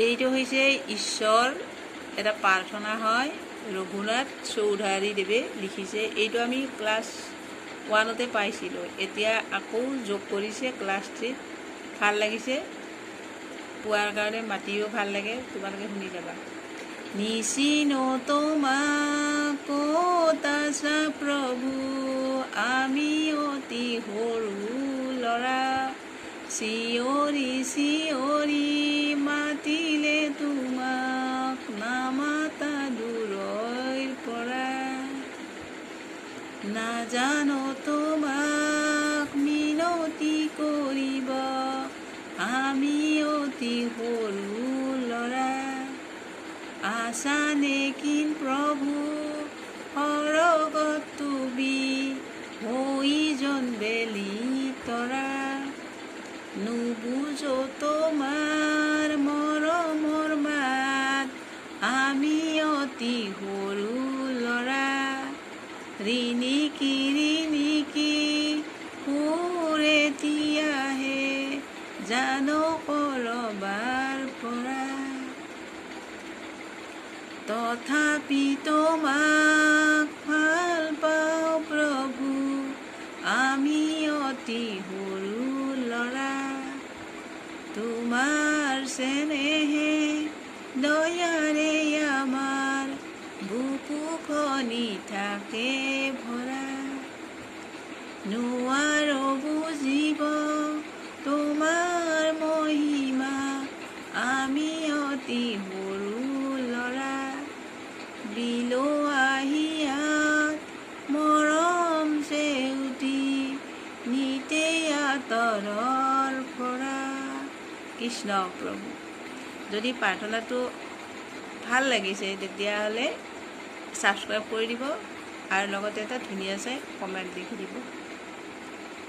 এইটো হৈছে ঈশ্বৰ এটা প্ৰাৰ্থনা হয়, ৰঘুনাথ চৌধাৰীদেৱে লিখিছে। এইটো আমি ক্লাছ 1তে পাইছিলোঁ, এতিয়া আকৌ যোগ কৰিছে ক্লাছ 3। ভাল লাগিছে পোৱাৰ কাৰণে, মাতিও ভাল লাগে, তোমালোকে শুনি যাবা। নিচিন তোমাক ক'ত আছা প্ৰভু, আমি অতি সৰু ল'ৰা, চিঞৰি চিঞৰি মাতিলে তোমাক, নামাতা দূৰৈৰ পৰা। নাজানো তোমাক মিনতি কৰিব, আমি অতি সৰু ল'ৰা। আছা নেকি প্ৰভু সৰগত তুমি, হৈজন বেলি তৰা। নুবুজো তোমাৰ মৰমৰ মাত, আমি অতি সৰু ল'ৰা। ৰিণিকি ৰিণিকি সুৰ এতিয়াহে জানো কৰবাৰ পৰা। তথাপি তোমাক ভাল পাওঁ প্ৰভু, আমি অতি সৰু ল'ৰা। তোমাৰ চেনেহে দয়াৰে আমাৰ বুকুখনি থাকে ভৰা। নোৱাৰো বুজিব তোমাৰ মহিমা, আমি অতি সৰু ল'ৰা। বিলোৱা হিয়াত মৰম চেউটি, নিতে আঁতৰৰ পৰা। কৃষ্ণ প্ৰভু। যদি প্ৰাৰ্থনাটো ভাল লাগিছে তেতিয়াহ'লে ছাবস্ক্ৰাইব কৰি দিব আৰু লগতে এটা ধুনীয়া চাই কমেণ্ট লিখি দিব।